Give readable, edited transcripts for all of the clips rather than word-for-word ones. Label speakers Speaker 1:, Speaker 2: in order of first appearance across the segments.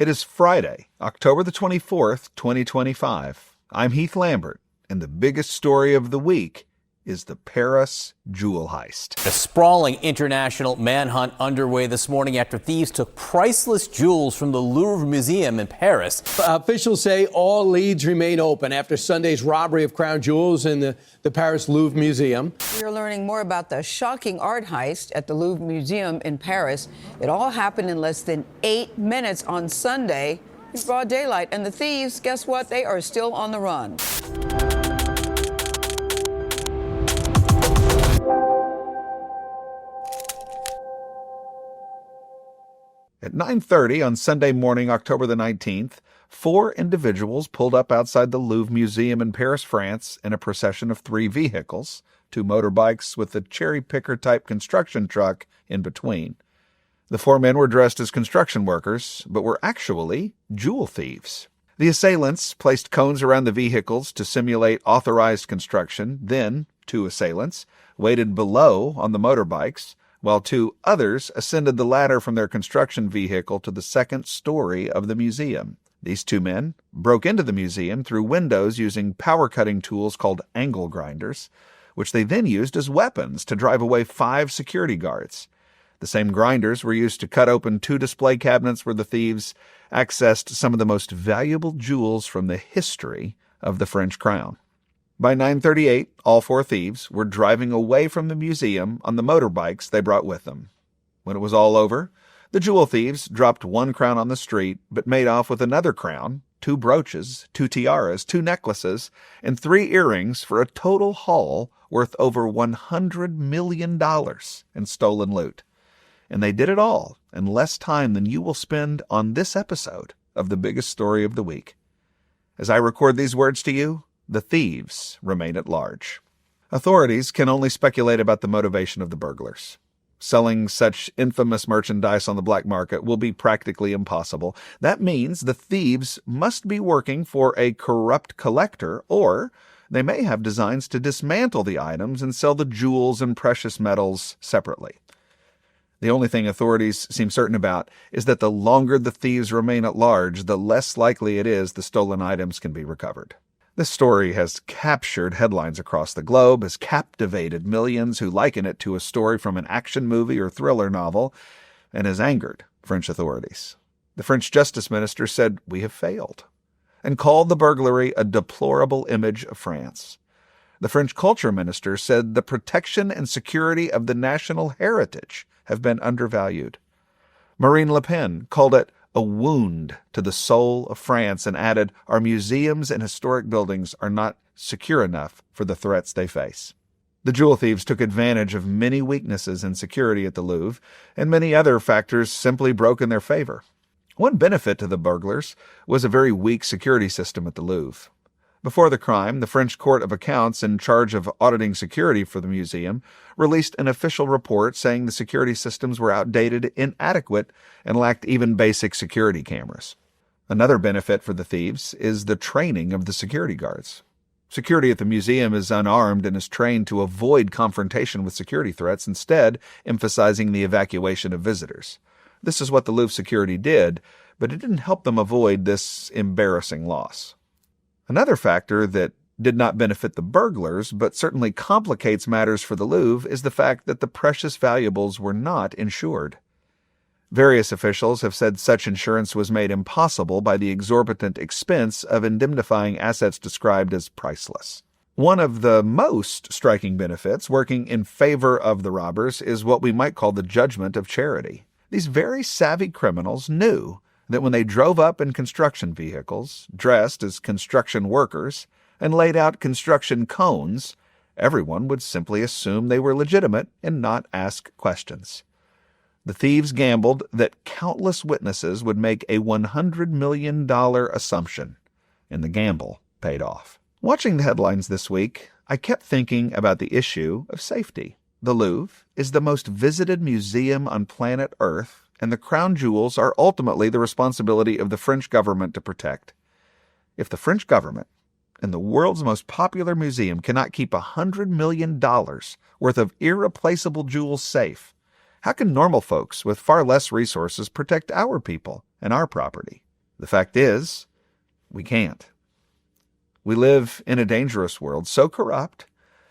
Speaker 1: It is Friday, October the 24th, 2025. I'm Heath Lambert, and the biggest story of the week is the Paris Jewel Heist.
Speaker 2: A sprawling international manhunt underway this morning after thieves took priceless jewels from the Louvre Museum in Paris.
Speaker 3: Officials say all leads remain open after Sunday's robbery of crown jewels in the Paris Louvre Museum.
Speaker 4: We're learning more about the shocking art heist at the Louvre Museum in Paris. It all happened in less than 8 minutes on Sunday in broad daylight. And the thieves, guess what? They are still on the run.
Speaker 1: At 9:30 on Sunday morning, October the 19th, 4 individuals pulled up outside the Louvre Museum in Paris, France, in a procession of 3 vehicles, 2 motorbikes with a cherry-picker-type construction truck in between. The 4 men were dressed as construction workers, but were actually jewel thieves. The assailants placed cones around the vehicles to simulate authorized construction. Then 2 assailants waited below on the motorbikes, while 2 others ascended the ladder from their construction vehicle to the 2nd story of the museum. These 2 men broke into the museum through windows using power-cutting tools called angle grinders, which they then used as weapons to drive away 5 security guards. The same grinders were used to cut open 2 display cabinets where the thieves accessed some of the most valuable jewels from the history of the French crown. By 9:38, all 4 thieves were driving away from the museum on the motorbikes they brought with them. When it was all over, the jewel thieves dropped 1 crown on the street, but made off with another crown, 2 brooches, 2 tiaras, 2 necklaces, and 3 earrings for a total haul worth over $100 million in stolen loot. And they did it all in less time than you will spend on this episode of the biggest story of the week. As I record these words to you, the thieves remain at large. Authorities can only speculate about the motivation of the burglars. Selling such infamous merchandise on the black market will be practically impossible. That means the thieves must be working for a corrupt collector, or they may have designs to dismantle the items and sell the jewels and precious metals separately. The only thing authorities seem certain about is that the longer the thieves remain at large, the less likely it is the stolen items can be recovered. This story has captured headlines across the globe, has captivated millions who liken it to a story from an action movie or thriller novel, and has angered French authorities. The French Justice Minister said, "We have failed," and called the burglary a deplorable image of France. The French Culture Minister said the protection and security of the national heritage have been undervalued. Marine Le Pen called it a wound to the soul of France and added, "Our museums and historic buildings are not secure enough for the threats they face." The jewel thieves took advantage of many weaknesses in security at the Louvre, and many other factors simply broke in their favor. One benefit to the burglars was a very weak security system at the Louvre. Before the crime, the French Court of Accounts in charge of auditing security for the museum released an official report saying the security systems were outdated, inadequate, and lacked even basic security cameras. Another benefit for the thieves is the training of the security guards. Security at the museum is unarmed and is trained to avoid confrontation with security threats, instead emphasizing the evacuation of visitors. This is what the Louvre security did, but it didn't help them avoid this embarrassing loss. Another factor that did not benefit the burglars, but certainly complicates matters for the Louvre, is the fact that the precious valuables were not insured. Various officials have said such insurance was made impossible by the exorbitant expense of indemnifying assets described as priceless. One of the most striking benefits working in favor of the robbers is what we might call the judgment of charity. These very savvy criminals knew that when they drove up in construction vehicles, dressed as construction workers, and laid out construction cones, everyone would simply assume they were legitimate and not ask questions. The thieves gambled that countless witnesses would make a $100 million assumption, and the gamble paid off. Watching the headlines this week, I kept thinking about the issue of safety. The Louvre is the most visited museum on planet Earth, and the crown jewels are ultimately the responsibility of the French government to protect. If the French government and the world's most popular museum cannot keep $100 million worth of irreplaceable jewels safe, how can normal folks with far less resources protect our people and our property? The fact is, we can't. We live in a dangerous world, so corrupt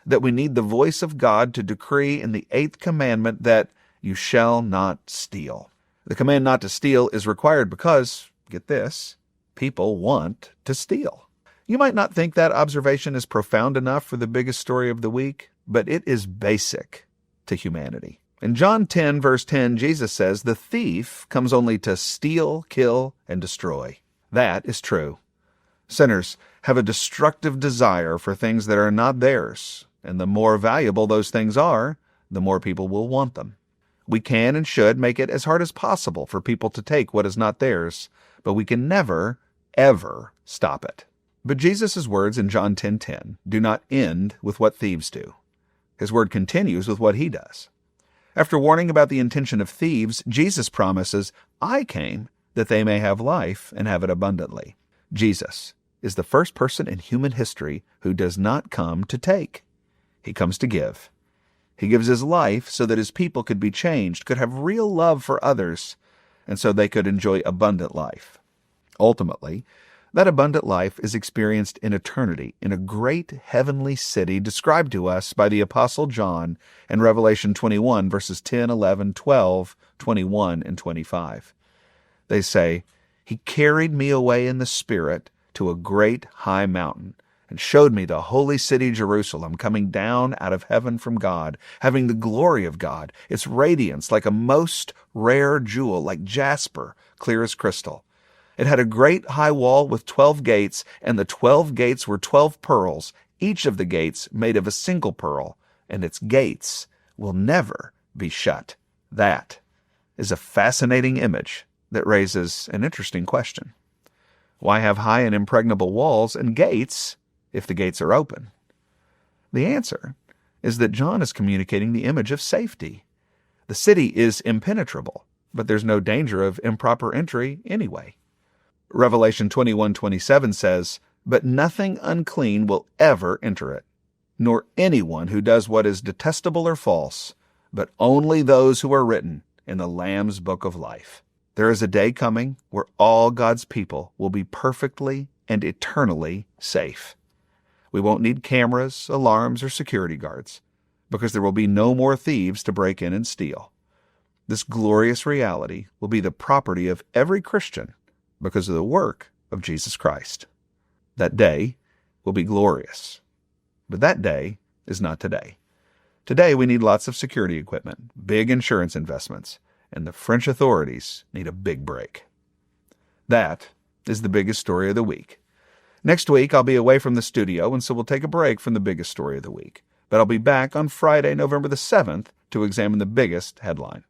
Speaker 1: that we need the voice of God to decree in the 8th commandment that you shall not steal. The command not to steal is required because, get this, people want to steal. You might not think that observation is profound enough for the biggest story of the week, but it is basic to humanity. In John 10, verse 10, Jesus says, "The thief comes only to steal, kill, and destroy." That is true. Sinners have a destructive desire for things that are not theirs, and the more valuable those things are, the more people will want them. We can and should make it as hard as possible for people to take what is not theirs, but we can never, ever stop it. But Jesus' words in John 10:10 do not end with what thieves do. His word continues with what he does. After warning about the intention of thieves, Jesus promises, "I came that they may have life and have it abundantly." Jesus is the first person in human history who does not come to take. He comes to give. He gives his life so that his people could be changed, could have real love for others, and so they could enjoy abundant life. Ultimately, that abundant life is experienced in eternity in a great heavenly city described to us by the Apostle John in Revelation 21, verses 10, 11, 12, 21, and 25. They say, "He carried me away in the Spirit to a great high mountain and showed me the holy city Jerusalem coming down out of heaven from God, having the glory of God, its radiance like a most rare jewel, like jasper, clear as crystal. It had a great high wall with 12 gates, and the 12 gates were 12 pearls, each of the gates made of a single pearl, and its gates will never be shut." That is a fascinating image that raises an interesting question. Why have high and impregnable walls and gates if the gates are open? The answer is that John is communicating the image of safety. The city is impenetrable, but there's no danger of improper entry anyway. Revelation 21:27 says, "But nothing unclean will ever enter it, nor anyone who does what is detestable or false, but only those who are written in the Lamb's book of life." There is a day coming where all God's people will be perfectly and eternally safe. We won't need cameras, alarms, or security guards, because there will be no more thieves to break in and steal. This glorious reality will be the property of every Christian because of the work of Jesus Christ. That day will be glorious. But that day is not today. Today we need lots of security equipment, big insurance investments, and the French authorities need a big break. That is the biggest story of the week. Next week, I'll be away from the studio, and so we'll take a break from the biggest story of the week. But I'll be back on Friday, November the 7th, to examine the biggest headline.